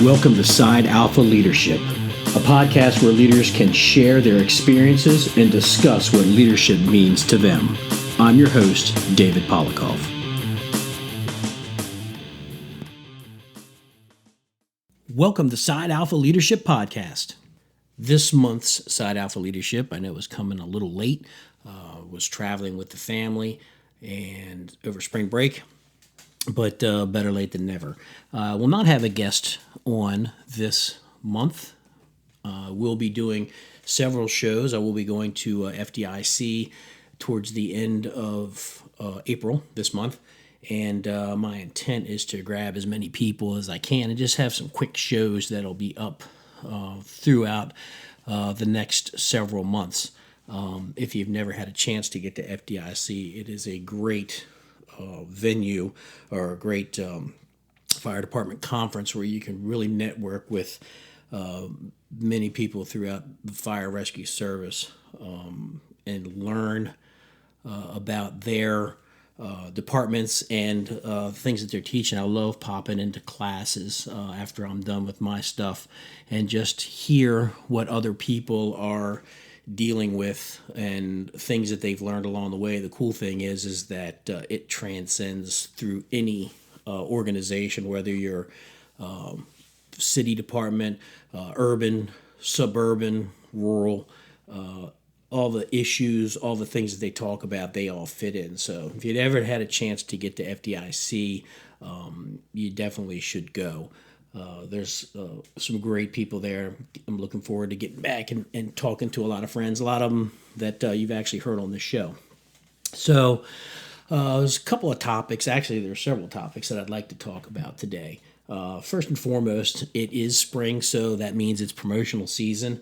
Welcome to Side Alpha Leadership, a podcast where leaders can share their experiences and discuss what leadership means to them. I'm your host, David Polikoff. Welcome to Side Alpha Leadership Podcast. This month's Side Alpha Leadership, I know it was coming a little late, was traveling with the family and over spring break, but better late than never. We'll not have a guest on this month. We'll be doing several shows. I will be going to FDIC towards the end of April this month, and my intent is to grab as many people as I can and just have some quick shows that'll be up throughout the next several months. If you've never had a chance to get to FDIC, it is a great venue or a great fire department conference where you can really network with many people throughout the fire rescue service and learn about their departments and things that they're teaching. I love popping into classes after I'm done with my stuff and just hear what other people are dealing with and things that they've learned along the way. The cool thing is that it transcends through any organization, whether you're city department, urban, suburban, rural, all the issues, all the things that they talk about, they all fit in. So if you'd ever had a chance to get to FDIC, you definitely should go. There's some great people there. I'm looking forward to getting back and talking to a lot of friends, a lot of them that you've actually heard on this show. So there's a couple of topics. Actually, there are several topics that I'd like to talk about today. First and foremost, it is spring, so that means it's promotional season.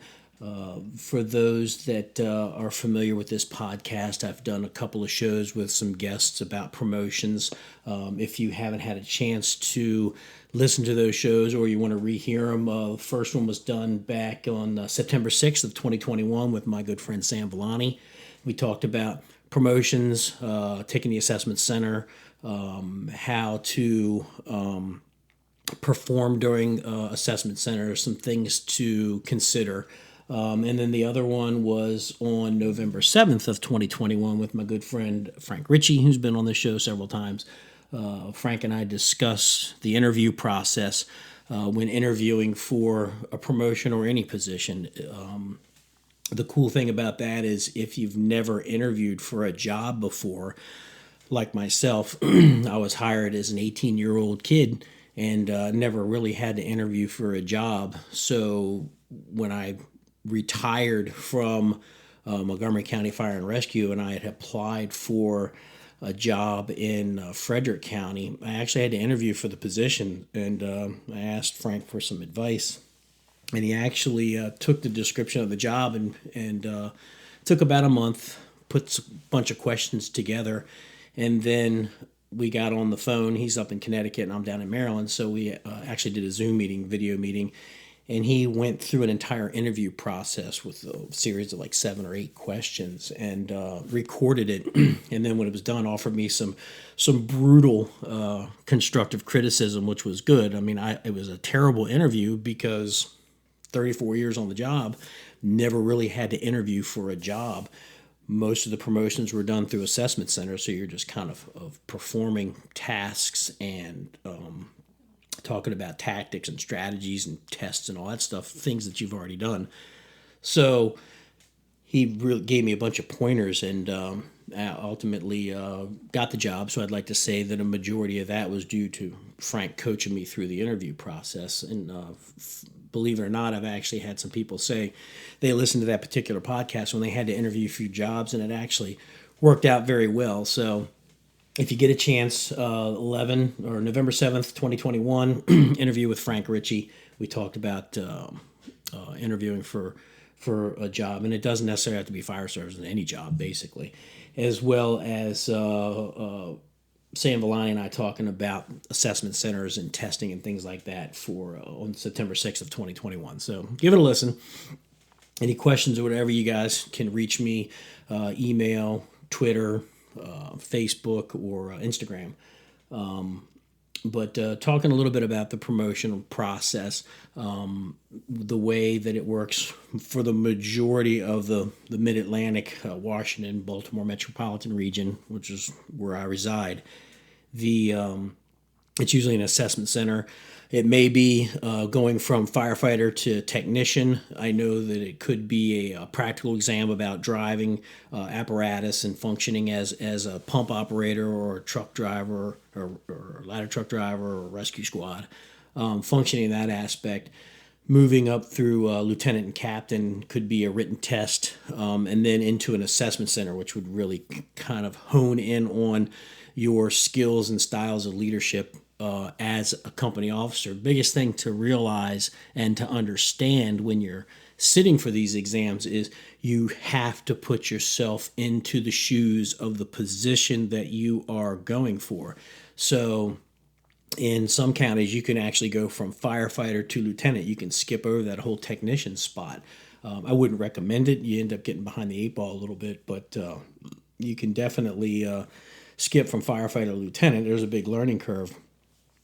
For those that are familiar with this podcast, I've done a couple of shows with some guests about promotions. If you haven't had a chance to listen to those shows or you want to rehear them, the first one was done back on September 6th of 2021 with my good friend Sam Villani. We talked about promotions, taking the assessment center, how to perform during assessment center, some things to consider. And then the other one was on November 7th of 2021 with my good friend Frank Ritchie, who's been on the show several times. Frank and I discuss the interview process when interviewing for a promotion or any position. The cool thing about that is if you've never interviewed for a job before, like myself, I was hired as an 18-year-old kid and never really had to interview for a job. So when I retired from Montgomery County Fire and Rescue and I had applied for a job in Frederick County, I actually had to interview for the position, and I asked Frank for some advice, and he actually took the description of the job and took about a month, put a bunch of questions together, and then we got on the phone. He's up in Connecticut and I'm down in Maryland, so we actually did a Zoom meeting, video meeting, and he went through an entire interview process with a series of like 7 or 8 questions and recorded it. And then when it was done, offered me some brutal constructive criticism, which was good. I mean, it was a terrible interview because 34 years on the job, never really had to interview for a job. Most of the promotions were done through assessment centers, so you're just kind of performing tasks and talking about tactics and strategies and tests and all that stuff, things that you've already done. So he really gave me a bunch of pointers and ultimately got the job. So I'd like to say that a majority of that was due to Frank coaching me through the interview process. And believe it or not, I've actually had some people say they listened to that particular podcast when they had to interview for jobs, and it actually worked out very well. So if you get a chance, November 7th, 2021, interview with Frank Ritchie. We talked about interviewing for a job, and it doesn't necessarily have to be fire service, any job, basically, as well as Sam Villani and I talking about assessment centers and testing and things like that for on September 6th of 2021. So give it a listen. Any questions or whatever, you guys can reach me, email, Twitter, Facebook, or Instagram. But talking a little bit about the promotional process, the way that it works for the majority of the Mid-Atlantic, Washington, Baltimore metropolitan region, which is where I reside, the it's usually an assessment center. It may be going from firefighter to technician. I know that it could be a practical exam about driving apparatus and functioning as a pump operator or a truck driver or ladder truck driver or rescue squad, functioning in that aspect. Moving up through lieutenant and captain could be a written test, and then into an assessment center, which would really kind of hone in on your skills and styles of leadership as a company officer. Biggest thing to realize and to understand when you're sitting for these exams is you have to put yourself into the shoes of the position that you are going for. So in some counties, you can actually go from firefighter to lieutenant. You can skip over that whole technician spot. I wouldn't recommend it. You end up getting behind the eight ball a little bit, but you can definitely skip from firefighter to lieutenant. There's a big learning curve,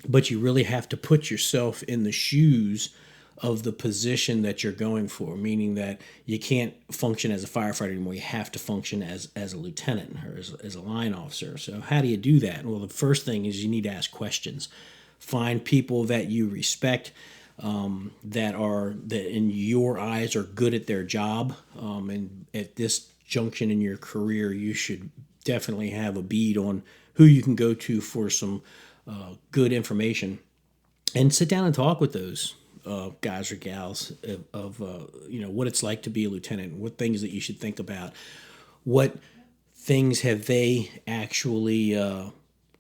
but you really have to put yourself in the shoes of the position that you're going for, meaning that you can't function as a firefighter anymore. You have to function as a lieutenant or as a line officer. So how do you do that? Well, the first thing is you need to ask questions. Find people that you respect, that in your eyes are good at their job. And at this junction in your career, you should definitely have a bead on who you can go to for some good information, and sit down and talk with those guys or gals of what it's like to be a lieutenant, what things that you should think about, what things have they actually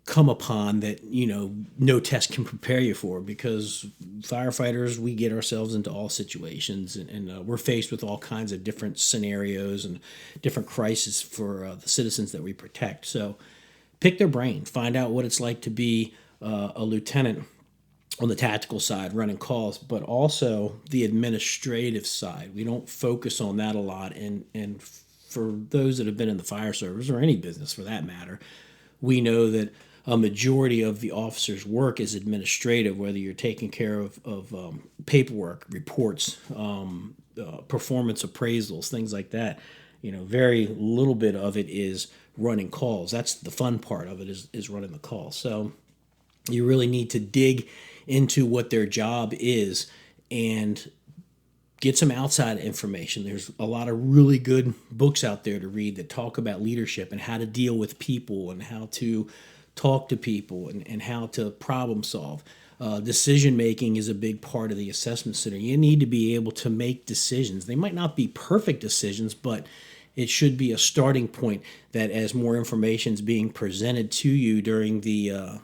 come upon that no test can prepare you for, because firefighters, we get ourselves into all situations, and we're faced with all kinds of different scenarios and different crises for the citizens that we protect. So pick their brain, find out what it's like to be a lieutenant on the tactical side, running calls, but also the administrative side. We don't focus on that a lot. And for those that have been in the fire service, or any business for that matter, we know that a majority of the officers' work is administrative, whether you're taking care of paperwork, reports, performance appraisals, things like that. Very little bit of it is running calls. That's the fun part of it, is running the call. So you really need to dig into what their job is and get some outside information. There's a lot of really good books out there to read that talk about leadership and how to deal with people and how to talk to people and how to problem solve. Decision making is a big part of the assessment center. You need to be able to make decisions. They might not be perfect decisions, but it should be a starting point that, as more information is being presented to you during the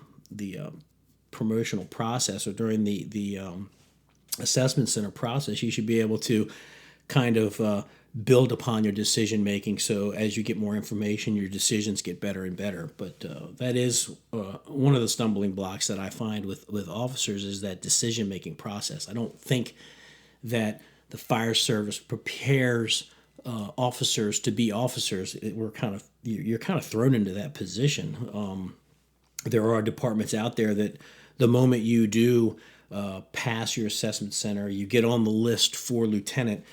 promotional process or during the assessment center process, you should be able to kind of build upon your decision making. So as you get more information, your decisions get better and better. But that is one of the stumbling blocks that I find with officers, is that decision making process. I don't think that the fire service prepares officers to be officers. You're kind of thrown into that position. There are departments out there that the moment you do pass your assessment center, you get on the list for lieutenant,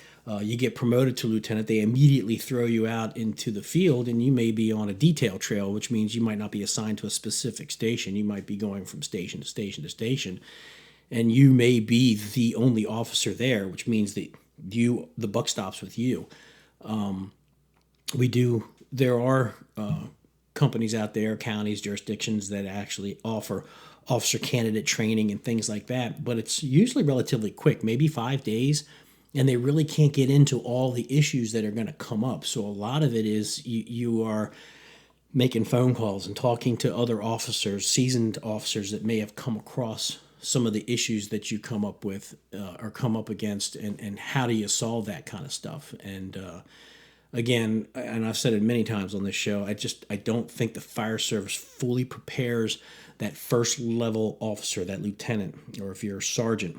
you get promoted to lieutenant, they immediately throw you out into the field, and you may be on a detail trail, which means you might not be assigned to a specific station. You might be going from station to station to station, and you may be the only officer there, which means that the buck stops with you. There are companies out there, counties, jurisdictions that actually offer officer candidate training and things like that, but it's usually relatively quick, maybe 5 days, and they really can't get into all the issues that are going to come up. So a lot of it is you are making phone calls and talking to other officers, seasoned officers that may have come across some of the issues that you come up with or come up against, and how do you solve that kind of stuff. And again, and I've said it many times on this show, I don't think the fire service fully prepares that first level officer, that lieutenant, or if you're a sergeant,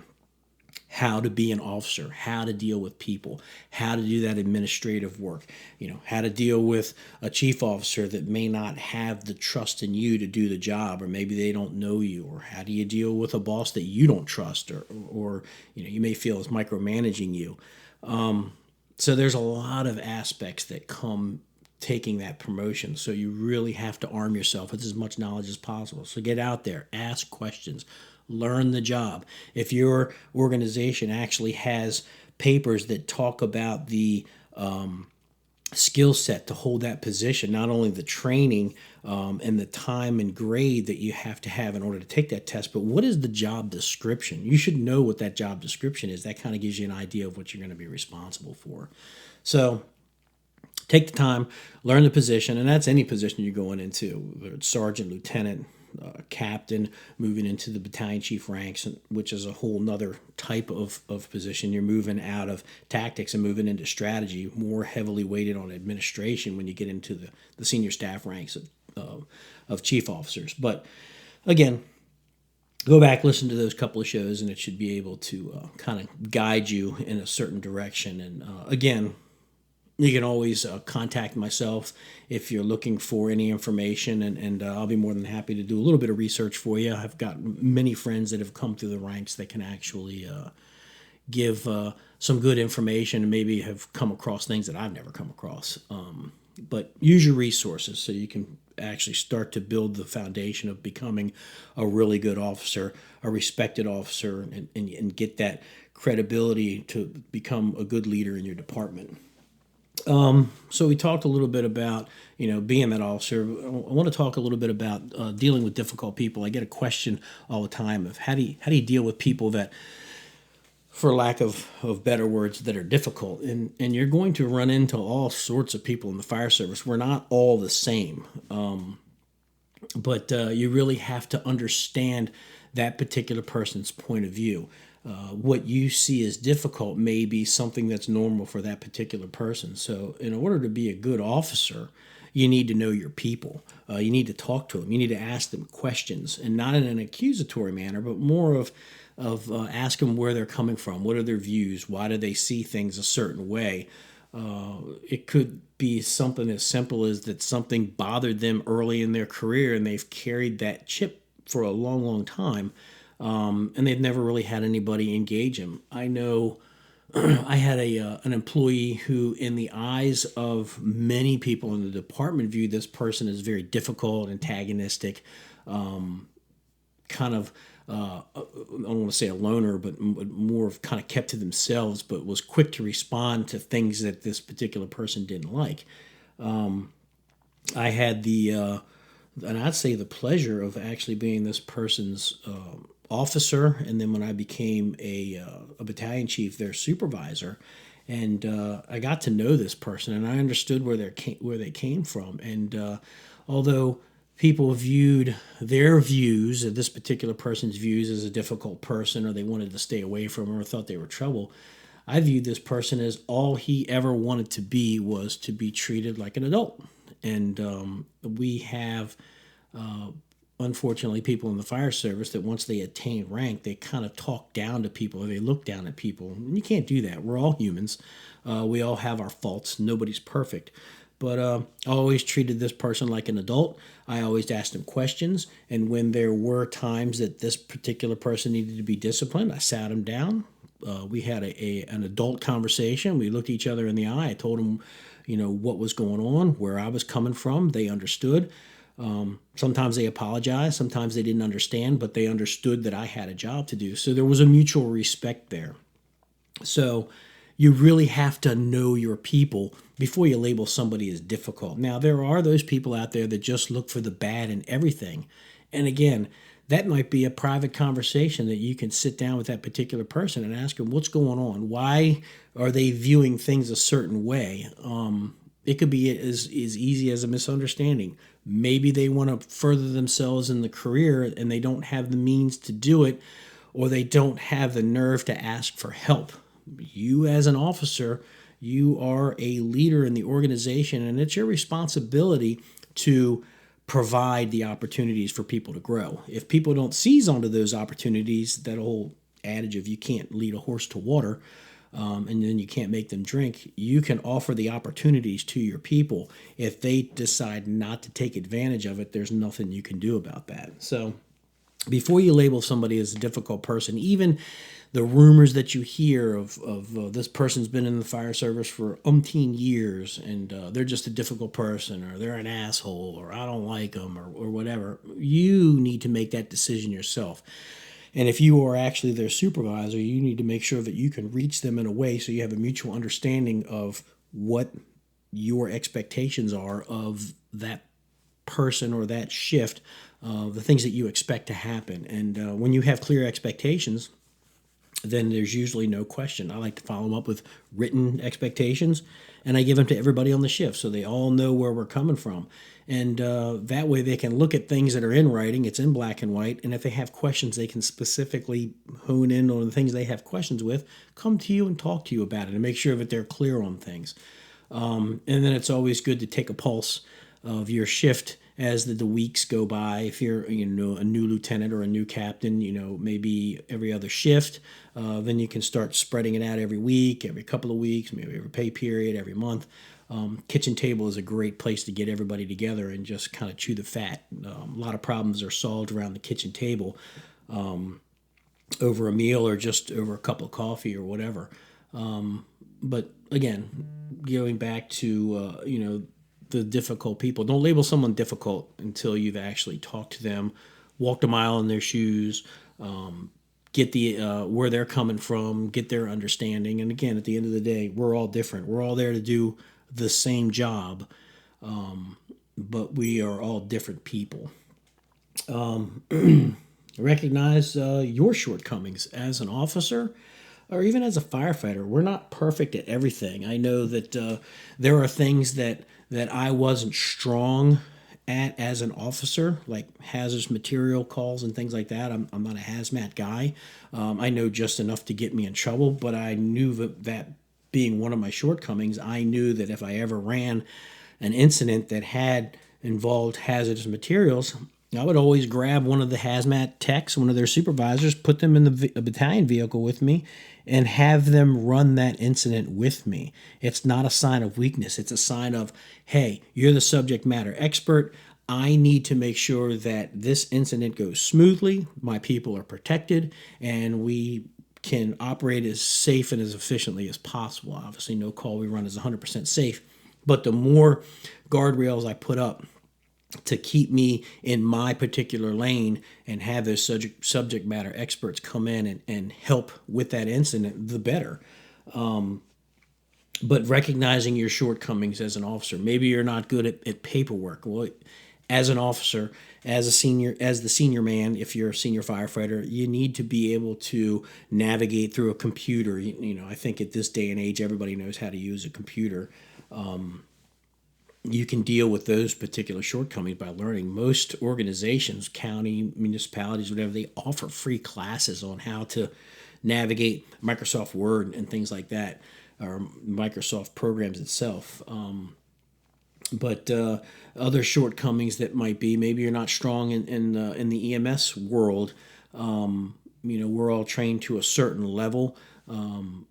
how to be an officer, how to deal with people, how to do that administrative work, how to deal with a chief officer that may not have the trust in you to do the job, or maybe they don't know you, or how do you deal with a boss that you don't trust, or you may feel is micromanaging you. So there's a lot of aspects that come taking that promotion. So you really have to arm yourself with as much knowledge as possible. So get out there, ask questions, learn the job. If your organization actually has papers that talk about the skill set to hold that position, not only the training and the time and grade that you have to have in order to take that test, but what is the job description? You should know what that job description is. That kind of gives you an idea of what you're going to be responsible for. So take the time, learn the position, and that's any position you're going into, whether it's sergeant, lieutenant, captain, moving into the battalion chief ranks, which is a whole nother type of position. You're moving out of tactics and moving into strategy, more heavily weighted on administration when you get into the senior staff ranks of chief officers. But again, go back, listen to those couple of shows, and it should be able to kind of guide you in a certain direction. And again, you can always contact myself if you're looking for any information, and I'll be more than happy to do a little bit of research for you. I've got many friends that have come through the ranks that can actually give some good information, and maybe have come across things that I've never come across. But use your resources so you can actually start to build the foundation of becoming a really good officer, a respected officer, and get that credibility to become a good leader in your department. So we talked a little bit about, being that officer. I want to talk a little bit about dealing with difficult people. I get a question all the time of how do you deal with people that, for lack of better words, that are difficult. And you're going to run into all sorts of people in the fire service. We're not all the same. But you really have to understand that particular person's point of view. What you see as difficult may be something that's normal for that particular person. So in order to be a good officer, you need to know your people. You need to talk to them. You need to ask them questions, and not in an accusatory manner, but more of ask them where they're coming from. What are their views? Why do they see things a certain way? It could be something as simple as that something bothered them early in their career, and they've carried that chip for a long, long time. And they've never really had anybody engage him. I know I had an employee who, in the eyes of many people in the department, viewed this person as very difficult, antagonistic, kind of, I don't want to say a loner, but more of kind of kept to themselves, but was quick to respond to things that this particular person didn't like. I had and I'd say the pleasure of actually being this person's officer, and then when I became a battalion chief, their supervisor, and I got to know this person, and I understood where they came from. And although people viewed their views, this particular person's views, as a difficult person, or they wanted to stay away from him, or thought they were trouble, I viewed this person as all he ever wanted to be was to be treated like an adult. And we have unfortunately people in the fire service that once they attain rank, they kind of talk down to people, or they look down at people. And you can't do that. We're all humans. We all have our faults. Nobody's perfect. But I always treated this person like an adult. I always asked them questions. And when there were times that this particular person needed to be disciplined, I sat him down. We had an adult conversation. We looked each other in the eye. I told them, what was going on, where I was coming from. They understood. Sometimes they apologized. Sometimes they didn't understand, but they understood that I had a job to do. So there was a mutual respect there. So you really have to know your people before you label somebody as difficult. Now, there are those people out there that just look for the bad in everything. And again, that might be a private conversation that you can sit down with that particular person and ask them what's going on. Why are they viewing things a certain way? It could be as easy as a misunderstanding. Maybe they want to further themselves in the career and they don't have the means to do it, or they don't have the nerve to ask for help. You, as an officer, you are a leader in the organization, and it's your responsibility to provide the opportunities for people to grow. If people don't seize onto those opportunities, that whole adage of you can't lead a horse to water, and then you can't make them drink. You can offer the opportunities to your people. If they decide not to take advantage of it, there's nothing you can do about that. So before you label somebody as a difficult person, even the rumors that you hear of this person's been in the fire service for umpteen years and they're just a difficult person, or they're an asshole, or I don't like them, or whatever, you need to make that decision yourself. And if you are actually their supervisor, you need to make sure that you can reach them in a way so you have a mutual understanding of what your expectations are of that person or that shift, the things that you expect to happen. And when you have clear expectations, then there's usually no question. I like to follow them up with written expectations, and I give them to everybody on the shift so they all know where we're coming from. And that way they can look at things that are in writing, it's in black and white, and if they have questions, they can specifically hone in on the things they have questions with, come to you and talk to you about it, and make sure that they're clear on things. And then it's always good to take a pulse of your shift as the weeks go by. If you're a new lieutenant or a new captain, maybe every other shift, then you can start spreading it out every week, every couple of weeks, maybe every pay period, every month. Kitchen table is a great place to get everybody together and just kind of chew the fat. A lot of problems are solved around the kitchen table, over a meal or just over a cup of coffee or whatever. But again, going back to the difficult people, don't label someone difficult until you've actually talked to them, walked a mile in their shoes, get the where they're coming from, get their understanding. And again, at the end of the day, we're all different. We're all there to do the same job, but we are all different people. Recognize your shortcomings as an officer or even as a firefighter. We're not perfect at everything. I know that there are things that I wasn't strong at as an officer, like hazardous material calls and things like that. I'm not a hazmat guy. I know just enough to get me in trouble, but I knew that being one of my shortcomings, I knew that if I ever ran an incident that had involved hazardous materials, I would always grab one of the hazmat techs, one of their supervisors, put them in the battalion vehicle with me, and have them run that incident with me. It's not a sign of weakness. It's a sign of, hey, you're the subject matter expert. I need to make sure that this incident goes smoothly, my people are protected, and we can operate as safe and as efficiently as possible. Obviously, no call we run is 100% safe, but the more guardrails I put up to keep me in my particular lane and have those subject matter experts come in and help with that incident, the better. But recognizing your shortcomings as an officer. Maybe you're not good at paperwork. Well, as an officer, as the senior man, if you're a senior firefighter, you need to be able to navigate through a computer. I think at this day and age, everybody knows how to use a computer. You can deal with those particular shortcomings by learning. Most organizations, county, municipalities, whatever, they offer free classes on how to navigate Microsoft Word and things like that, or Microsoft programs itself. But other shortcomings that might be, maybe you're not strong in the EMS world. We're all trained to a certain level,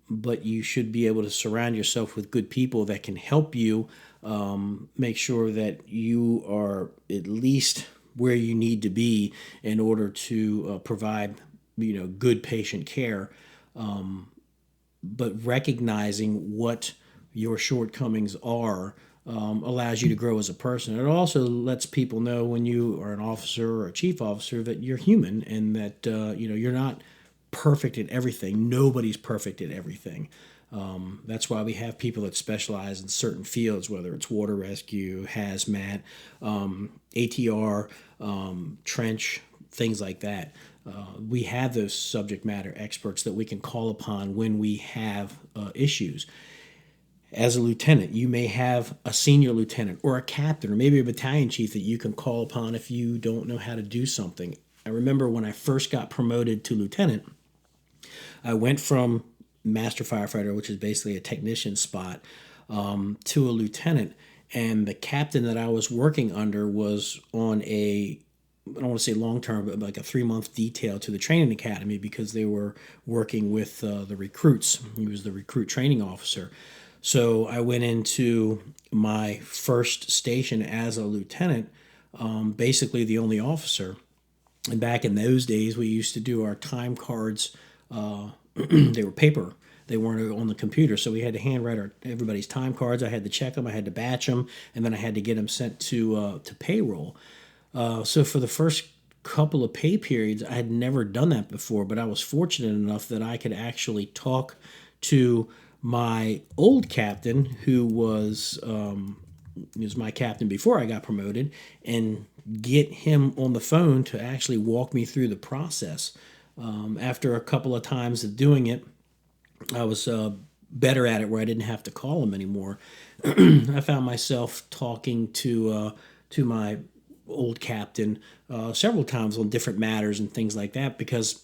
but you should be able to surround yourself with good people that can help you make sure that you are at least where you need to be in order to provide good patient care. But recognizing what your shortcomings are allows you to grow as a person. It also lets people know when you are an officer or a chief officer that you're human and that you're not perfect at everything. Nobody's perfect at everything. That's why we have people that specialize in certain fields, whether it's water rescue, hazmat, ATR, trench, things like that. We have those subject matter experts that we can call upon when we have issues. As a lieutenant, you may have a senior lieutenant or a captain or maybe a battalion chief that you can call upon if you don't know how to do something. I remember when I first got promoted to lieutenant, I went from master firefighter, which is basically a technician spot, to a lieutenant. And the captain that I was working under was on a I don't want to say long term, but like a 3-month detail to the training academy because they were working with the recruits. He was the recruit training officer. So I went into my first station as a lieutenant, basically the only officer. And back in those days, we used to do our time cards. They were paper. They weren't on the computer, so we had to handwrite everybody's time cards. I had to check them, I had to batch them, and then I had to get them sent to payroll. So for the first couple of pay periods, I had never done that before, but I was fortunate enough that I could actually talk to my old captain, who was my captain before I got promoted, and get him on the phone to actually walk me through the process. After a couple of times of doing it, I was better at it where I didn't have to call him anymore. I found myself talking to my old captain several times on different matters and things like that because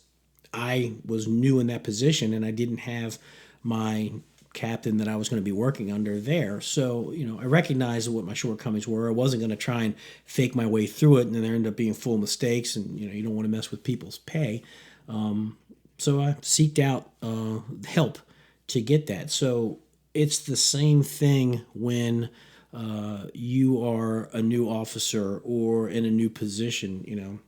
I was new in that position and I didn't have my captain that I was going to be working under there. So, I recognized what my shortcomings were. I wasn't going to try and fake my way through it, and then there ended up being full mistakes, and, you don't want to mess with people's pay. So I seeked out help to get that. So it's the same thing when you are a new officer or in a new position.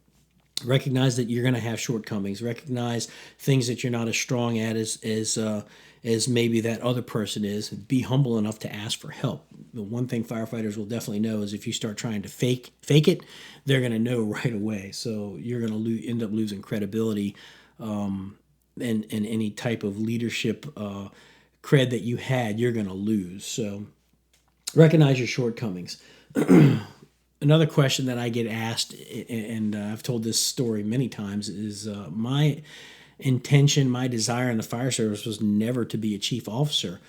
Recognize that you're going to have shortcomings. Recognize things that you're not as strong at as maybe that other person is. Be humble enough to ask for help. The one thing firefighters will definitely know is if you start trying to fake it, they're going to know right away. So you're going to end up losing credibility and any type of leadership cred that you had, you're going to lose. So recognize your shortcomings. Another question that I get asked, and I've told this story many times, is my intention, my desire in the fire service was never to be a chief officer.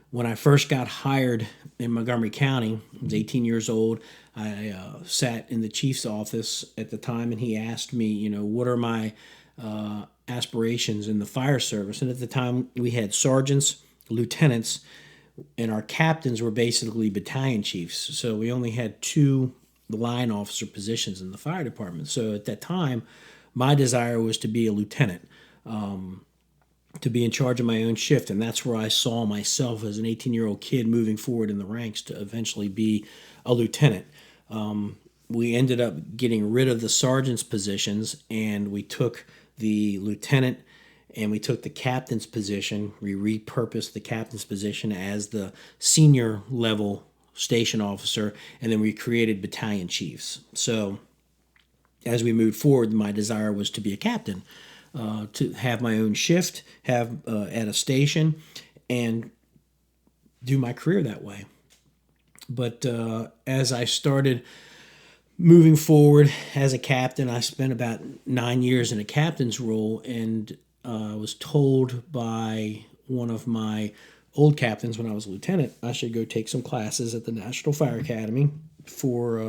When I first got hired in Montgomery County, I was 18 years old. I sat in the chief's office at the time, and he asked me, what are my aspirations in the fire service? And at the time, we had sergeants, lieutenants, and our captains were basically battalion chiefs. So we only had 2 line officer positions in the fire department. So at that time, my desire was to be a lieutenant, to be in charge of my own shift. And that's where I saw myself as an 18-year-old kid moving forward in the ranks to eventually be a lieutenant. We ended up getting rid of the sergeant's positions, and we took the lieutenant and we took the captain's position. We repurposed the captain's position as the senior level station officer, and then we created battalion chiefs. So as we moved forward, my desire was to be a captain, to have my own shift, have at a station, and do my career that way. But as I started moving forward as a captain, I spent about 9 years in a captain's role, and I was told by one of my old captains when I was a lieutenant I should go take some classes at the National Fire Academy for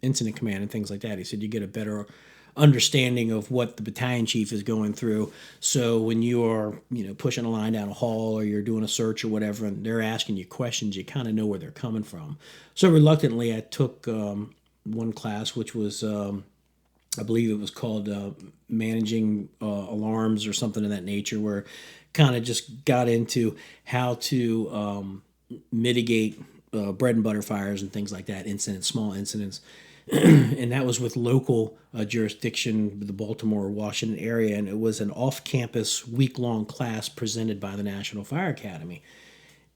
incident command and things like that. He said you get a better understanding of what the battalion chief is going through. So when you are, pushing a line down a hall or you're doing a search or whatever, and they're asking you questions, you kind of know where they're coming from. So reluctantly, I took one class, which was, I believe it was called managing alarms or something of that nature, where kind of just got into how to mitigate bread and butter fires and things like that, small incidents. And that was with local jurisdiction, the Baltimore, Washington area, and it was an off-campus week-long class presented by the National Fire Academy.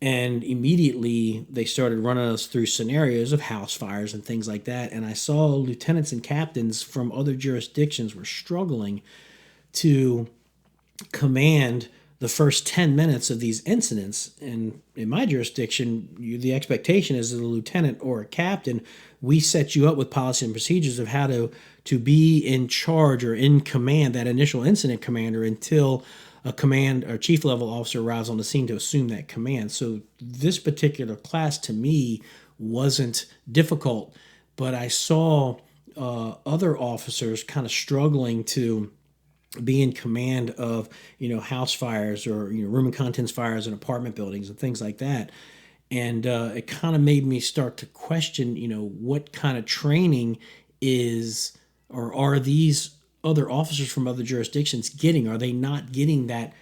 And immediately they started running us through scenarios of house fires and things like that, and I saw lieutenants and captains from other jurisdictions were struggling to command the first 10 minutes of these incidents. And in my jurisdiction, the expectation is that a lieutenant or a captain, we set you up with policy and procedures of how to be in charge or in command, that initial incident commander, until a command or chief level officer arrives on the scene to assume that command. So this particular class to me wasn't difficult, but I saw other officers kind of struggling to be in command of, house fires or, room and contents fires in apartment buildings and things like that. And it kind of made me start to question, what kind of training is or are these other officers from other jurisdictions getting? Are they not getting that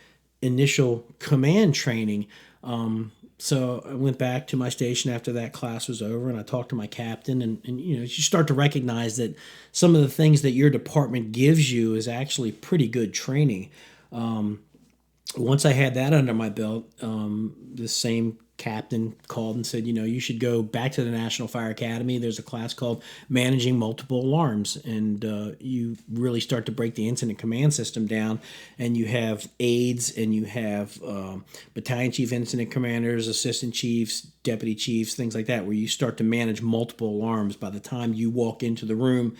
initial command training? So I went back to my station after that class was over, and I talked to my captain, and you start to recognize that some of the things that your department gives you is actually pretty good training. Once I had that under my belt, the same captain called and said, you should go back to the National Fire Academy. There's a class called Managing Multiple Alarms, and you really start to break the incident command system down. And you have aides, and you have battalion chief incident commanders, assistant chiefs, deputy chiefs, things like that, where you start to manage multiple alarms. By the time you walk into the room,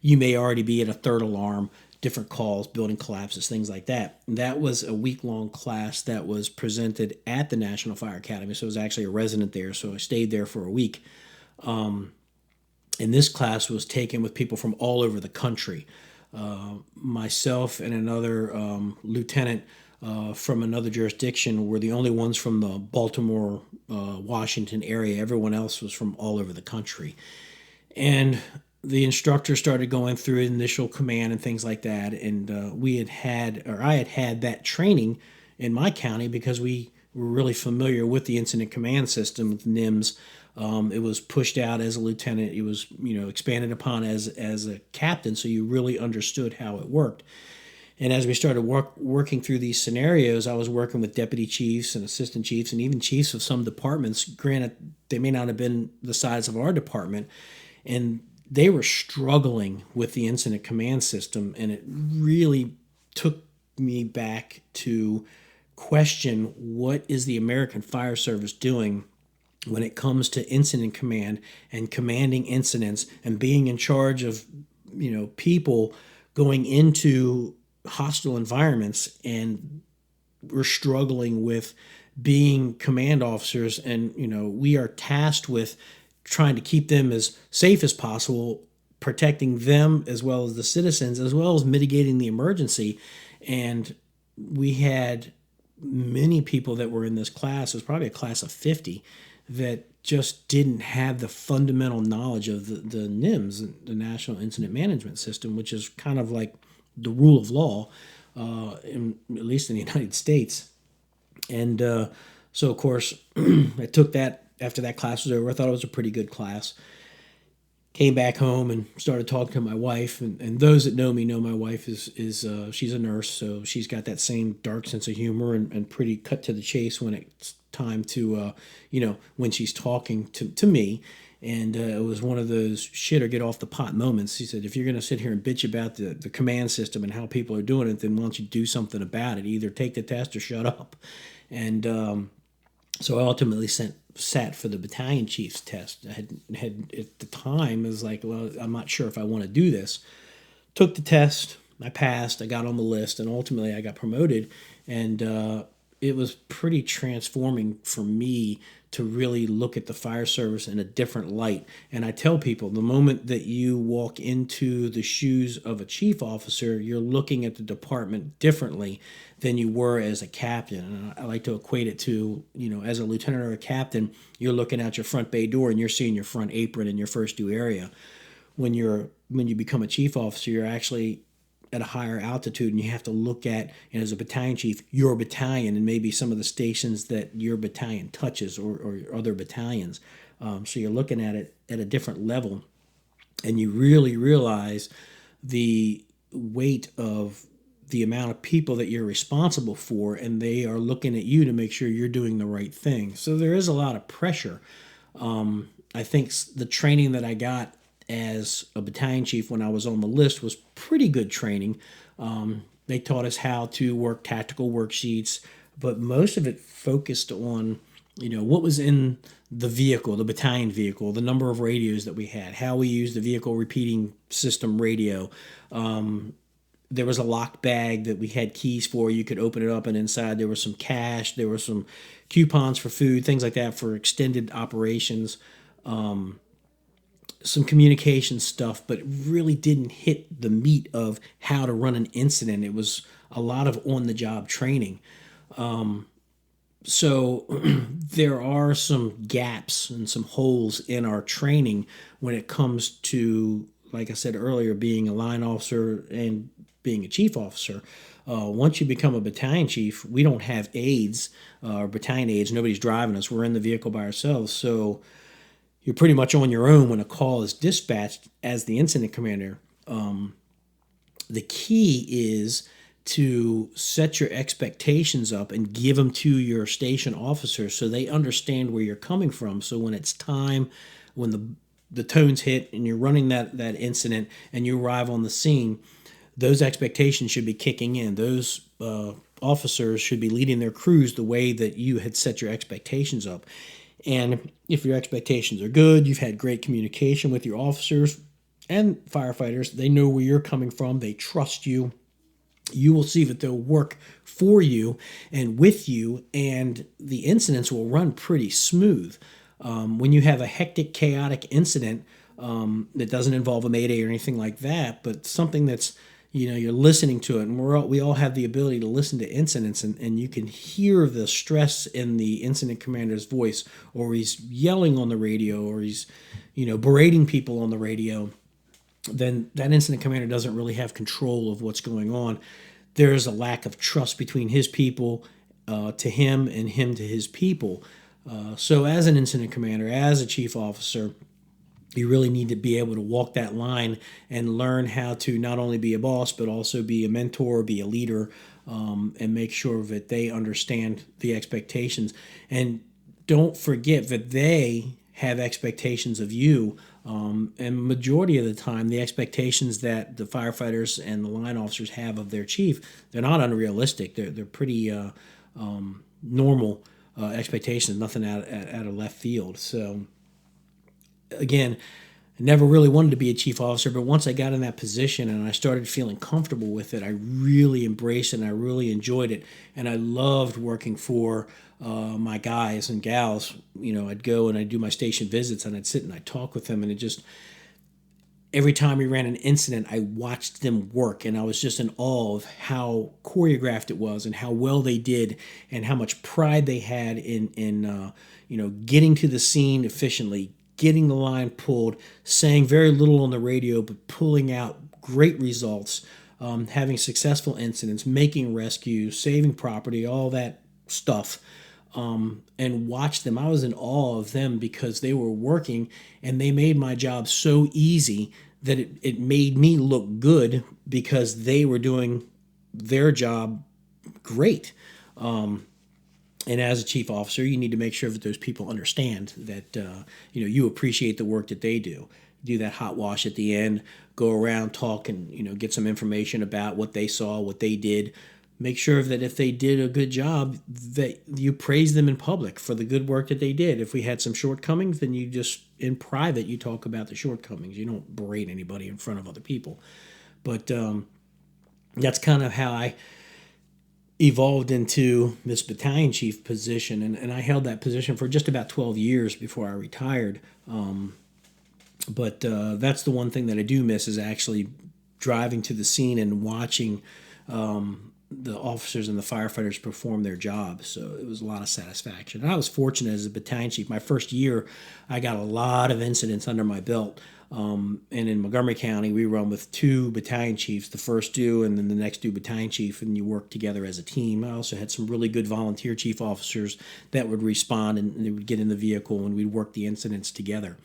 you may already be at a third alarm, different calls, building collapses, things like that. And that was a week-long class that was presented at the National Fire Academy. So I was actually a resident there, so I stayed there for a week. And this class was taken with people from all over the country. Myself and another lieutenant from another jurisdiction were the only ones from the Baltimore, Washington area. Everyone else was from all over the country. And the instructor started going through initial command and things like that. And I had had that training in my county because we were really familiar with the incident command system with NIMS. It was pushed out as a lieutenant. It was, expanded upon as a captain. So you really understood how it worked. And as we started working through these scenarios, I was working with deputy chiefs and assistant chiefs and even chiefs of some departments. Granted, they may not have been the size of our department. And they were struggling with the incident command system, and it really took me back to question, what is the American Fire Service doing when it comes to incident command and commanding incidents and being in charge of people going into hostile environments. And we're struggling with being command officers, and we are tasked with trying to keep them as safe as possible, protecting them as well as the citizens, as well as mitigating the emergency. And we had many people that were in this class. It was probably a class of 50 that just didn't have the fundamental knowledge of the NIMS, the National Incident Management System, which is kind of like the rule of law, at least in the United States. And so, of course, I took that. After that class was over, I thought it was a pretty good class. Came back home and started talking to my wife. And those that know me know my wife is she's a nurse, so she's got that same dark sense of humor and pretty cut to the chase when it's time to, when she's talking to me. And it was one of those shit or get off the pot moments. She said, if you're going to sit here and bitch about the command system and how people are doing it, then why don't you do something about it? Either take the test or shut up. And so I ultimately sat for the battalion chief's test. I had at the time, I was like, well, I'm not sure if I want to do this. Took the test. I passed. I got on the list, and ultimately I got promoted. And it was pretty transforming for me to really look at the fire service in a different light. And I tell people, the moment that you walk into the shoes of a chief officer, you're looking at the department differently than you were as a captain. And I like to equate it to, as a lieutenant or a captain, you're looking out your front bay door and you're seeing your front apron and your first due area. When you become a chief officer, you're actually at a higher altitude, and you have to look at, as a battalion chief, your battalion and maybe some of the stations that your battalion touches, or other battalions. So you're looking at it at a different level, and you really realize the weight of the amount of people that you're responsible for, and they are looking at you to make sure you're doing the right thing. So there is a lot of pressure. I think the training that I got as a battalion chief when I was on the list was pretty good training. They taught us how to work tactical worksheets, but most of it focused on, what was in the vehicle, the battalion vehicle, the number of radios that we had, how we used the vehicle repeating system radio. There was a locked bag that we had keys for. You could open it up, and inside there was some cash, there were some coupons for food, things like that for extended operations. Some communication stuff, but it really didn't hit the meat of how to run an incident. It was a lot of on-the-job training. So there are some gaps and some holes in our training when it comes to like I said earlier, being a line officer and being a chief officer. Once you become a battalion chief, we don't have aides or battalion aides. Nobody's driving us. We're in the vehicle by ourselves. So you're pretty much on your own when a call is dispatched as the incident commander. The key is to set your expectations up and give them to your station officers so they understand where you're coming from. So when it's time, when the tones hit and you're running that incident and you arrive on the scene, those expectations should be kicking in. Those officers should be leading their crews the way that you had set your expectations up. And if your expectations are good, you've had great communication with your officers and firefighters, they know where you're coming from, they trust you, you will see that they'll work for you and with you, and the incidents will run pretty smooth. When you have a hectic, chaotic incident that doesn't involve a mayday or anything like that, but something that's, you're listening to it, and we all have the ability to listen to incidents, and you can hear the stress in the incident commander's voice, or he's yelling on the radio, or he's, berating people on the radio. Then that incident commander doesn't really have control of what's going on. There's a lack of trust between his people to him and him to his people. So as an incident commander, as a chief officer, you really need to be able to walk that line and learn how to not only be a boss, but also be a mentor, be a leader, and make sure that they understand the expectations. And don't forget that they have expectations of you. And majority of the time, the expectations that the firefighters and the line officers have of their chief, they're not unrealistic. They're pretty normal expectations, nothing out of left field. So again, I never really wanted to be a chief officer, but once I got in that position and I started feeling comfortable with it, I really embraced it and I really enjoyed it. And I loved working for my guys and gals. I'd go and I'd do my station visits and I'd sit and I'd talk with them, and it just, every time we ran an incident, I watched them work, and I was just in awe of how choreographed it was and how well they did and how much pride they had in getting to the scene efficiently, getting the line pulled, saying very little on the radio, but pulling out great results, having successful incidents, making rescues, saving property, all that stuff. And watch them. I was in awe of them because they were working and they made my job so easy that it made me look good because they were doing their job great. And as a chief officer, you need to make sure that those people understand that you appreciate the work that they do. Do that hot wash at the end, go around, talk, and get some information about what they saw, what they did. Make sure that if they did a good job, that you praise them in public for the good work that they did. If we had some shortcomings, then you just, in private, you talk about the shortcomings. You don't berate anybody in front of other people. But that's kind of how I evolved into this battalion chief position. And I held that position for just about 12 years before I retired. But that's the one thing that I do miss, is actually driving to the scene and watching the officers and the firefighters perform their job. So it was a lot of satisfaction. And I was fortunate as a battalion chief. My first year, I got a lot of incidents under my belt. And in Montgomery County, we run with 2 battalion chiefs, the first due and then the next due battalion chief, and you work together as a team. I also had some really good volunteer chief officers that would respond, and they would get in the vehicle and we'd work the incidents together.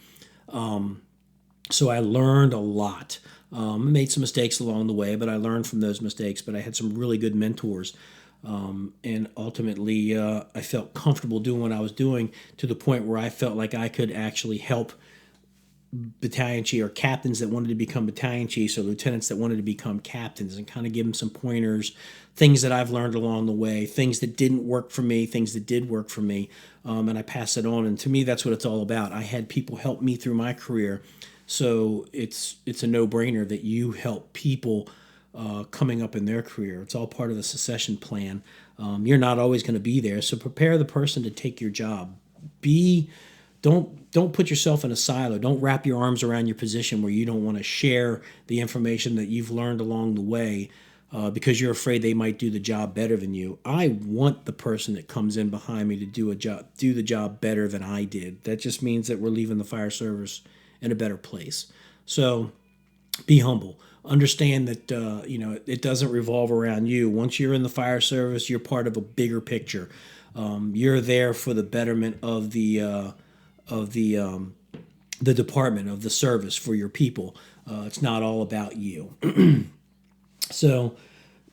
So I learned a lot. I made some mistakes along the way, but I learned from those mistakes. But I had some really good mentors. And ultimately, I felt comfortable doing what I was doing to the point where I felt like I could actually help battalion chief or captains that wanted to become battalion chiefs, or lieutenants that wanted to become captains, and kind of give them some pointers, things that I've learned along the way, things that didn't work for me, things that did work for me, and I pass it on. And to me, that's what it's all about. I had people help me through my career. So it's a no-brainer that you help people coming up in their career. It's all part of the succession plan. You're not always going to be there, so prepare the person to take your job. Don't put yourself in a silo. Don't wrap your arms around your position where you don't want to share the information that you've learned along the way because you're afraid they might do the job better than you. I want the person that comes in behind me to do the job better than I did. That just means that we're leaving the fire service in a better place. So be humble. Understand that it doesn't revolve around you. Once you're in the fire service, you're part of a bigger picture. You're there for the betterment of the department, of the service, for your people. It's not all about you. So,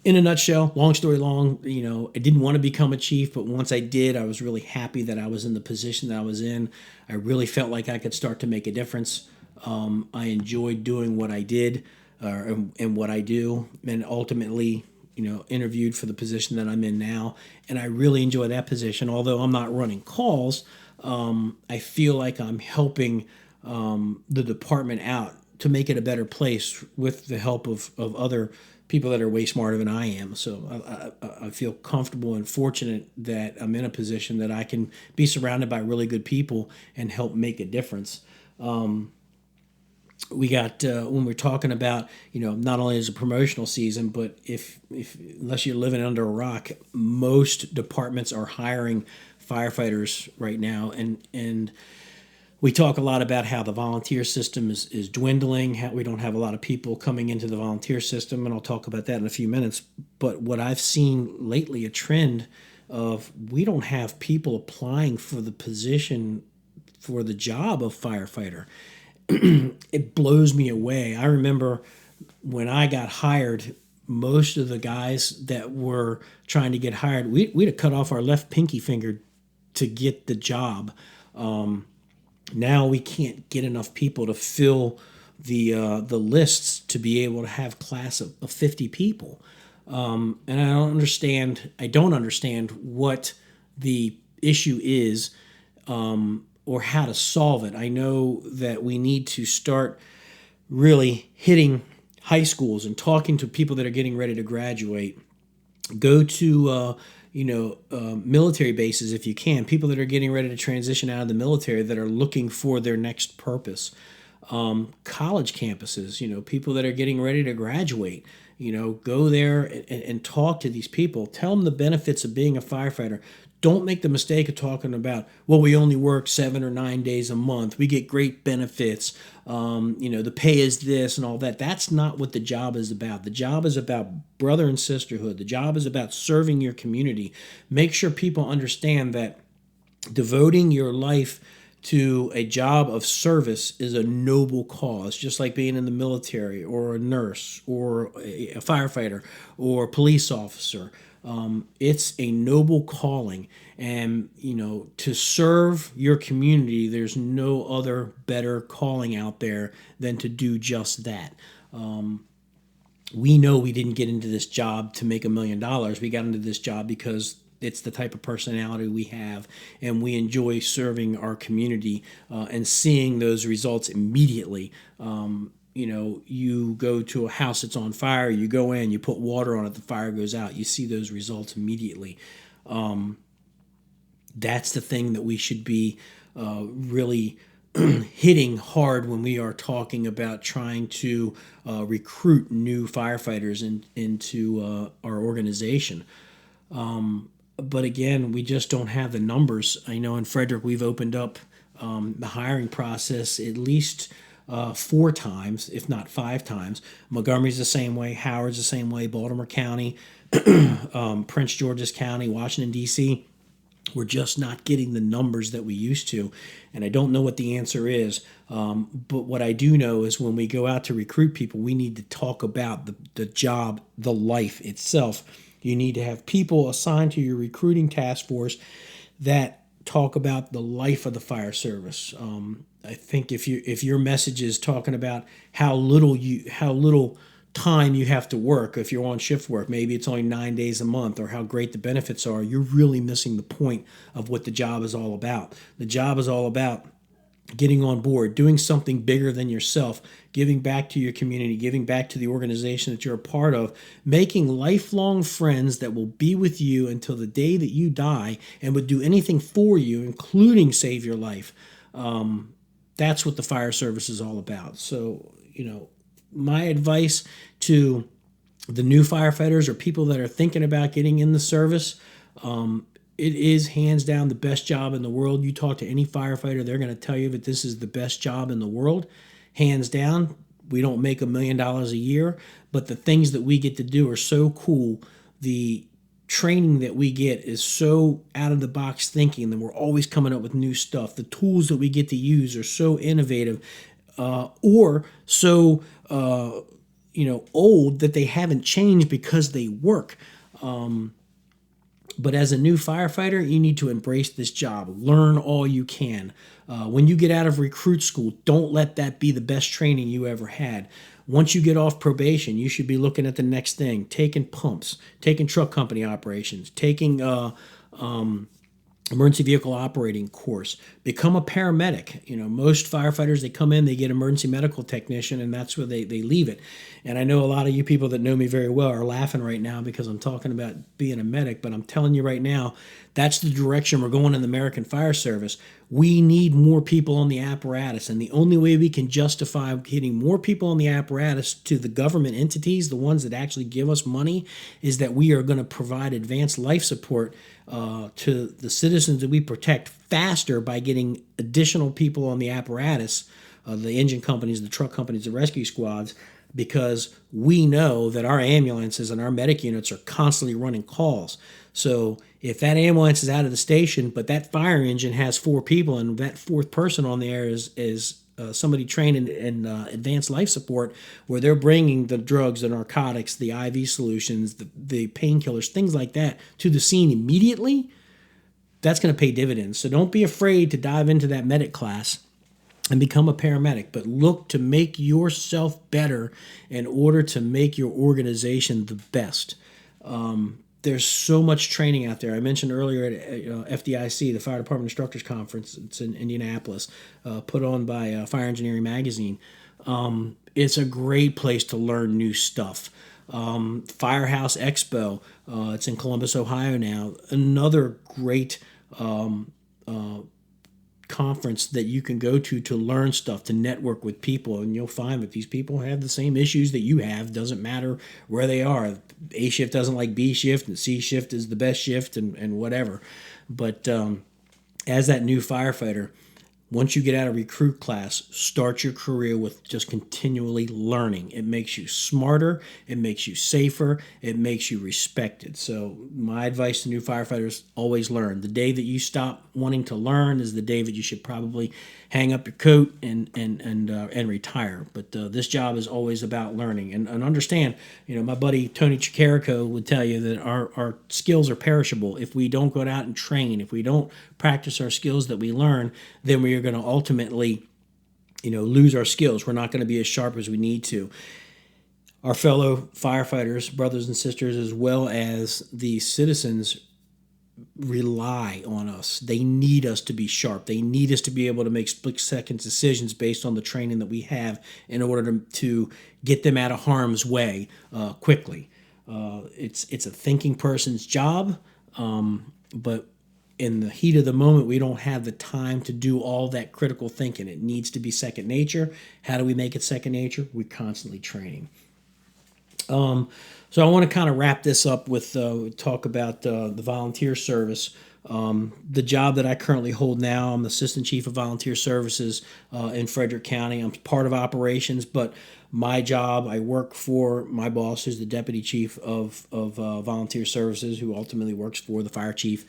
in a nutshell, long story long, I didn't want to become a chief, but once I did, I was really happy that I was in the position that I was in. I really felt like I could start to make a difference. I enjoyed doing what I did, and what I do, and ultimately, interviewed for the position that I'm in now. And I really enjoy that position. Although I'm not running calls, I feel like I'm helping the department out to make it a better place with the help of other people that are way smarter than I am. So I feel comfortable and fortunate that I'm in a position that I can be surrounded by really good people and help make a difference. We got when we're talking about, not only is a promotional season, but if unless you're living under a rock, most departments are hiring firefighters right now, and we talk a lot about how the volunteer system is dwindling, how we don't have a lot of people coming into the volunteer system, and I'll talk about that in a few minutes. But what I've seen lately, a trend of, we don't have people applying for the position, for the job of firefighter. It blows me away. I remember when I got hired, most of the guys that were trying to get hired, we'd have cut off our left pinky finger to get the job. Now we can't get enough people to fill the lists to be able to have class of 50 people. And I don't understand. I don't understand what the issue is, or how to solve it. I know that we need to start really hitting high schools and talking to people that are getting ready to graduate. Go to military bases if you can. People that are getting ready to transition out of the military, that are looking for their next purpose. College campuses, people that are getting ready to graduate. Go there and talk to these people. Tell them the benefits of being a firefighter. Don't make the mistake of talking about, well, we only work 7 or 9 days a month. We get great benefits. The pay is this and all that. That's not what the job is about. The job is about brother and sisterhood. The job is about serving your community. Make sure people understand that devoting your life to a job of service is a noble cause, just like being in the military, or a nurse, or a firefighter, or a police officer. It's a noble calling, and to serve your community, there's no other better calling out there than to do just that. We know we didn't get into this job to make $1 million. We got into this job because it's the type of personality we have, and we enjoy serving our community, and seeing those results immediately. You go to a house that's on fire, you go in, you put water on it, the fire goes out. You see those results immediately. That's the thing that we should be really hitting hard when we are talking about trying to recruit new firefighters into our organization. But again, we just don't have the numbers. I know in Frederick we've opened up the hiring process at least 4 times, if not 5 times. Montgomery's the same way, Howard's the same way, Baltimore County, Prince George's County, Washington, D.C. We're just not getting the numbers that we used to, and I don't know what the answer is. But what I do know is when we go out to recruit people, we need to talk about the job, the life itself. You need to have people assigned to your recruiting task force that talk about the life of the fire service. I think if your message is talking about how little time you have to work, if you're on shift work, maybe it's only 9 days a month, or how great the benefits are, you're really missing the point of what the job is all about. The job is all about getting on board, doing something bigger than yourself, giving back to your community, giving back to the organization that you're a part of, making lifelong friends that will be with you until the day that you die and would do anything for you, including save your life. That's what the fire service is all about. So, my advice to the new firefighters, or people that are thinking about getting in the service, it is hands down the best job in the world. You talk to any firefighter, they're going to tell you that this is the best job in the world, hands down. We don't make $1 million a year, but the things that we get to do are so cool. The training that we get is so out of the box thinking that we're always coming up with new stuff. The tools that we get to use are so innovative, or so old that they haven't changed because they work. But as a new firefighter, you need to embrace this job. Learn all you can. When you get out of recruit school, don't let that be the best training you ever had. Once you get off probation, you should be looking at the next thing, taking pumps, taking truck company operations, taking emergency vehicle operating course, become a paramedic. Most firefighters, they come in, they get emergency medical technician, and that's where they leave it. And I know a lot of you people that know me very well are laughing right now because I'm talking about being a medic, but I'm telling you right now, that's the direction we're going in the American Fire Service. We need more people on the apparatus, and the only way we can justify getting more people on the apparatus to the government entities, the ones that actually give us money, is that we are going to provide advanced life support to the citizens that we protect faster by getting additional people on the apparatus, the engine companies, the truck companies, the rescue squads, because we know that our ambulances and our medic units are constantly running calls. So if that ambulance is out of the station, but that fire engine has 4 people, and that 4th person on there is somebody trained in advanced life support, where they're bringing the drugs, the narcotics, the IV solutions, the painkillers, things like that to the scene immediately, that's going to pay dividends. So don't be afraid to dive into that medic class and become a paramedic, but look to make yourself better in order to make your organization the best. There's so much training out there. I mentioned earlier at FDIC, the Fire Department Instructors Conference. It's in Indianapolis, put on by Fire Engineering Magazine. It's a great place to learn new stuff. Firehouse Expo, it's in Columbus, Ohio now. Another great conference that you can go to learn stuff, to network with people, and you'll find that these people have the same issues that you have. Doesn't matter where they are. A shift doesn't like B shift, and C shift is the best shift, and whatever. But as that new firefighter, once you get out of recruit class, start your career with just continually learning. It makes you smarter, it makes you safer, it makes you respected. So my advice to new firefighters, always learn. The day that you stop wanting to learn is the day that you should probably hang up your coat and retire. But this job is always about learning. And understand, my buddy Tony Chicarico would tell you that our skills are perishable. If we don't go out and train, if we don't practice our skills that we learn, then we are going to ultimately, lose our skills. We're not going to be as sharp as we need to. Our fellow firefighters, brothers and sisters, as well as the citizens, rely on us. They need us to be sharp. They need us to be able to make split-second decisions based on the training that we have in order to get them out of harm's way quickly. It's a thinking person's job, but in the heat of the moment, we don't have the time to do all that critical thinking. It needs to be second nature. How do we make it second nature? We're constantly training. So I want to kind of wrap this up with talk about the volunteer service. The job that I currently hold now, I'm Assistant Chief of Volunteer Services in Frederick County. I'm part of operations, but my job, I work for my boss, who's the Deputy Chief of Volunteer Services, who ultimately works for the Fire Chief.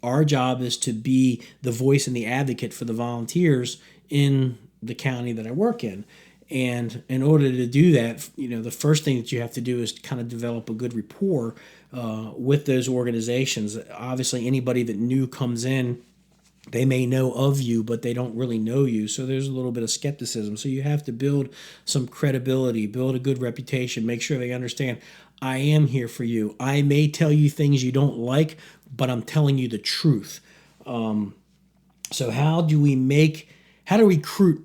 Our job is to be the voice and the advocate for the volunteers in the county that I work in. And in order to do that, the first thing that you have to do is kind of develop a good rapport with those organizations. Obviously, anybody that new comes in, they may know of you, but they don't really know you. So there's a little bit of skepticism. So you have to build some credibility, build a good reputation, make sure they understand, I am here for you. I may tell you things you don't like, but I'm telling you the truth. So how do we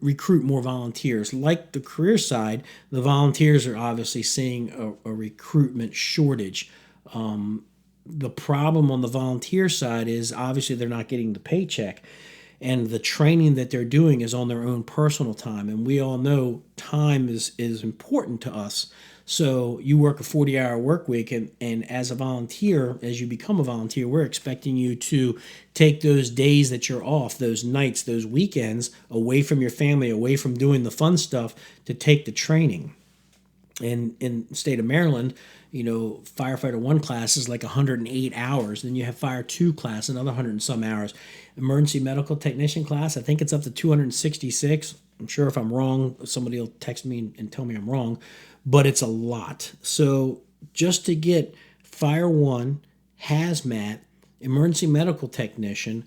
recruit more volunteers? Like the career side, the volunteers are obviously seeing a recruitment shortage. The problem on the volunteer side is obviously they're not getting the paycheck, and the training that they're doing is on their own personal time. And we all know time is important to us. So you work a 40-hour work week, and as a volunteer, as you become a volunteer, we're expecting you to take those days that you're off, those nights, those weekends, away from your family, away from doing the fun stuff, to take the training. And in the state of Maryland, firefighter 1 class is like 108 hours. Then you have fire 2 class, another 100 and some hours. Emergency medical technician class, I think it's up to 266. I'm sure if I'm wrong, somebody will text me and tell me I'm wrong, but it's a lot. So just to get fire 1, hazmat, emergency medical technician,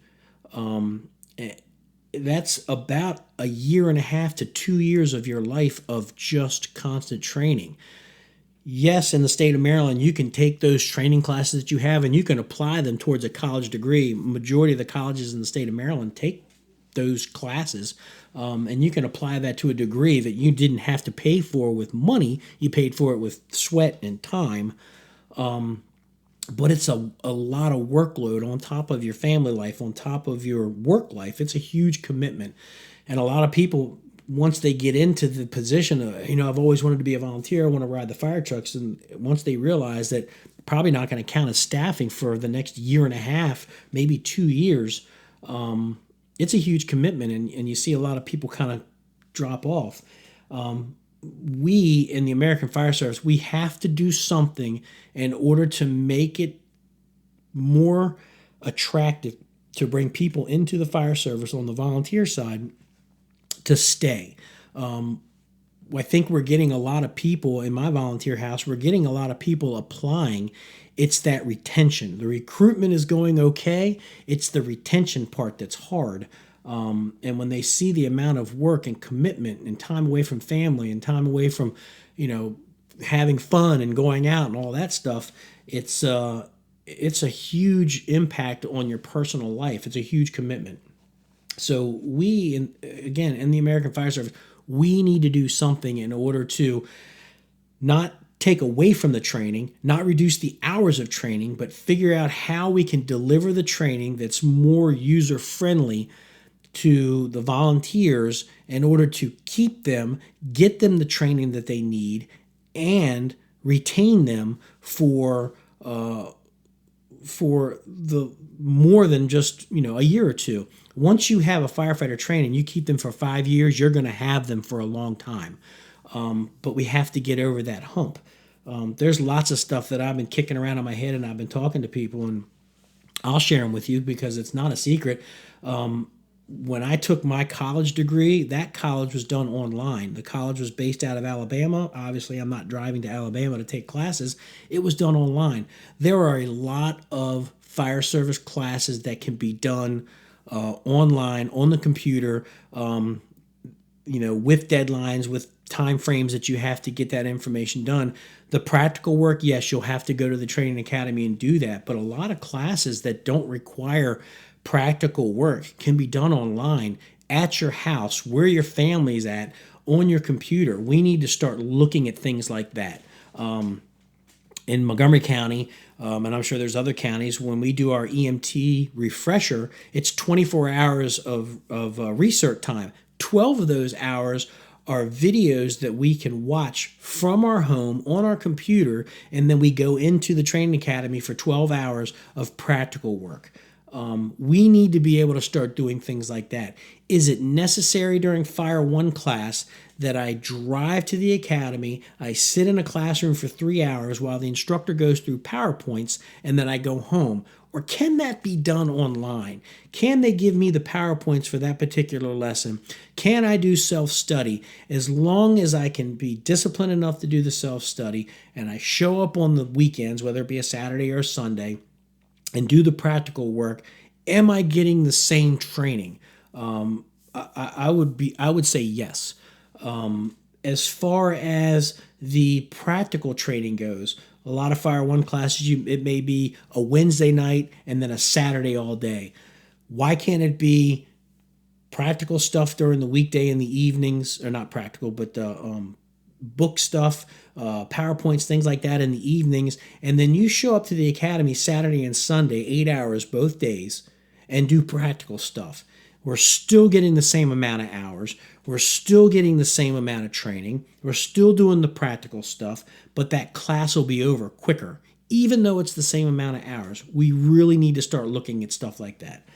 that's about a year and a half to 2 years of your life of just constant training. Yes, in the state of Maryland, you can take those training classes that you have and you can apply them towards a college degree. Majority of the colleges in the state of Maryland take those classes, and you can apply that to a degree that you didn't have to pay for with money. You paid for it with sweat and time. But it's a lot of workload on top of your family life, on top of your work life. It's a huge commitment. And a lot of people, once they get into the position of, I've always wanted to be a volunteer, I want to ride the fire trucks. And once they realize that probably not going to count as staffing for the next year and a half, maybe 2 years, it's a huge commitment. And you see a lot of people kind of drop off. We in the American Fire Service, we have to do something in order to make it more attractive to bring people into the fire service on the volunteer side to stay. I think we're getting a lot of people in my volunteer house, we're getting a lot of people applying. It's that retention. The recruitment is going okay. It's the retention part that's hard. And when they see the amount of work and commitment and time away from family and time away from, having fun and going out and all that stuff, it's a huge impact on your personal life. It's a huge commitment. So we, in the American Fire Service, we need to do something in order to not take away from the training, not reduce the hours of training, but figure out how we can deliver the training that's more user-friendly to the volunteers in order to keep them, get them the training that they need, and retain them for the more than just a year or two. Once you have a firefighter training, you keep them for 5 years, you're going to have them for a long time. But we have to get over that hump. There's lots of stuff that I've been kicking around in my head, and I've been talking to people, and I'll share them with you because it's not a secret. When I took my college degree, that college was done online. The college was based out of Alabama. Obviously, I'm not driving to Alabama to take classes. It was done online. There are a lot of fire service classes that can be done online, on the computer, with deadlines, with time frames that you have to get that information done. The practical work, yes, you'll have to go to the training academy and do that. But a lot of classes that don't require practical work can be done online at your house, where your family's at, on your computer. We need to start looking at things like that. In Montgomery County, and I'm sure there's other counties, when we do our EMT refresher, it's 24 hours of research time. 12 of those hours are videos that we can watch from our home on our computer, and then we go into the training academy for 12 hours of practical work. We need to be able to start doing things like that. Is it necessary during Fire 1 class that I drive to the academy, I sit in a classroom for 3 hours while the instructor goes through PowerPoints, and then I go home? Or can that be done online? Can they give me the PowerPoints for that particular lesson? Can I do self-study? As long as I can be disciplined enough to do the self-study, and I show up on the weekends, whether it be a Saturday or a Sunday, and do the practical work, am I getting the same training? I would say yes. As far as the practical training goes, a lot of Fire 1 classes, it may be a Wednesday night and then a Saturday all day. Why can't it be practical stuff during the weekday and the evenings, or not practical, but book stuff, PowerPoints, things like that in the evenings, and then you show up to the academy Saturday and Sunday, 8 hours both days, and do practical stuff. We're still getting the same amount of hours. We're still getting the same amount of training. We're still doing the practical stuff, but that class will be over quicker. Even though it's the same amount of hours, we really need to start looking at stuff like that.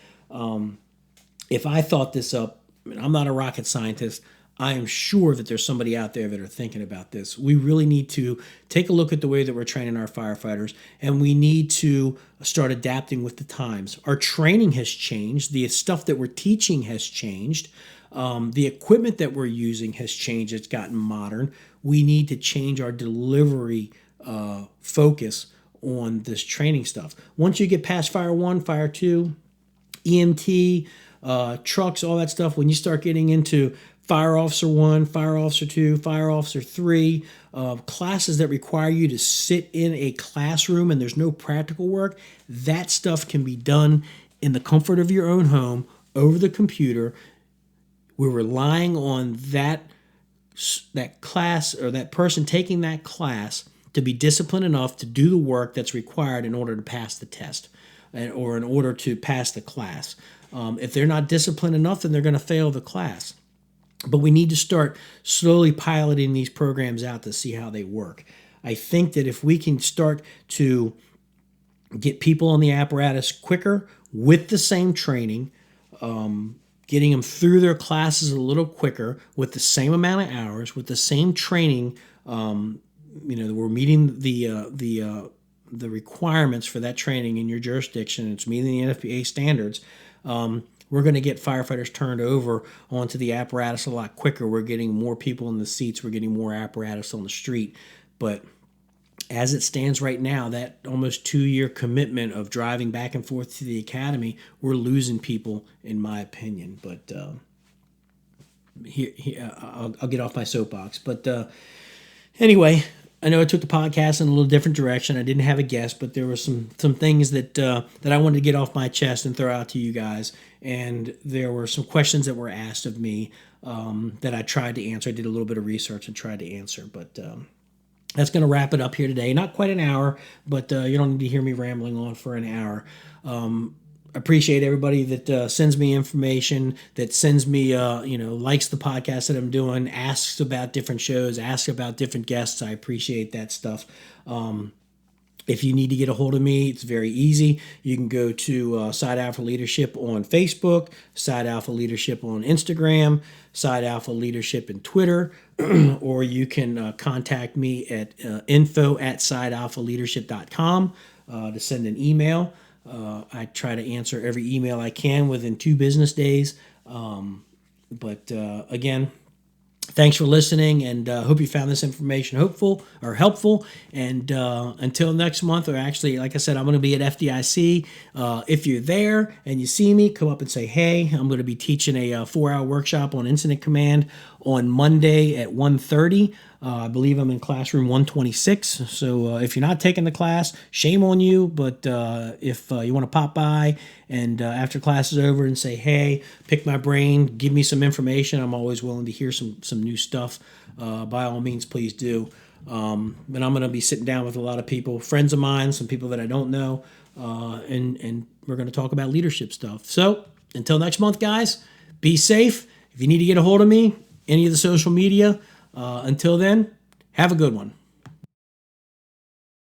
If I thought this up, I mean, I'm not a rocket scientist. I am sure that there's somebody out there that are thinking about this. We really need to take a look at the way that we're training our firefighters, and we need to start adapting with the times. Our training has changed. The stuff that we're teaching has changed. The equipment that we're using has changed. It's gotten modern. We need to change our delivery focus on this training stuff. Once you get past Fire 1, Fire 2, EMT, trucks, all that stuff, when you start getting into Fire Officer 1, Fire Officer 2, Fire Officer 3, classes that require you to sit in a classroom and there's no practical work, that stuff can be done in the comfort of your own home over the computer. We're relying on that class or that person taking that class to be disciplined enough to do the work that's required in order to pass the test or in order to pass the class. If they're not disciplined enough, then they're going to fail the class. But we need to start slowly piloting these programs out to see how they work. I think that if we can start to get people on the apparatus quicker with the same training, getting them through their classes a little quicker with the same amount of hours, with the same training, we're meeting the requirements for that training in your jurisdiction. It's meeting the NFPA standards. We're going to get firefighters turned over onto the apparatus a lot quicker. We're getting more people in the seats. We're getting more apparatus on the street. But as it stands right now, that almost 2-year commitment of driving back and forth to the academy, we're losing people, in my opinion. But I'll get off my soapbox. But anyway, I know I took the podcast in a little different direction. I didn't have a guest, but there were some things that I wanted to get off my chest and throw out to you guys. And there were some questions that were asked of me that I tried to answer. I did a little bit of research and tried to answer. But that's going to wrap it up here today. Not quite an hour, but you don't need to hear me rambling on for an hour. Appreciate everybody that sends me information, that sends me, likes the podcast that I'm doing, asks about different shows, asks about different guests. I appreciate that stuff. If you need to get a hold of me, it's very easy. You can go to Side Alpha Leadership on Facebook, Side Alpha Leadership on Instagram, Side Alpha Leadership in Twitter, or you can contact me at info@sidealphaleadership.com to send an email. I try to answer every email I can within 2 business days. Again, thanks for listening, and hope you found this information helpful. And until next month, or actually, like I said, I'm going to be at FDIC. If you're there and you see me, come up and say, hey. I'm going to be teaching a 4-hour workshop on incident command on Monday at 1:30. I believe I'm in classroom 126. So if you're not taking the class, shame on you. But if you want to pop by and after class is over and say, hey, pick my brain, give me some information, I'm always willing to hear some new stuff. By all means, please do. But I'm going to be sitting down with a lot of people, friends of mine, some people that I don't know, and we're going to talk about leadership stuff. So until next month, guys, be safe. If you need to get a hold of me, any of the social media, until then, have a good one.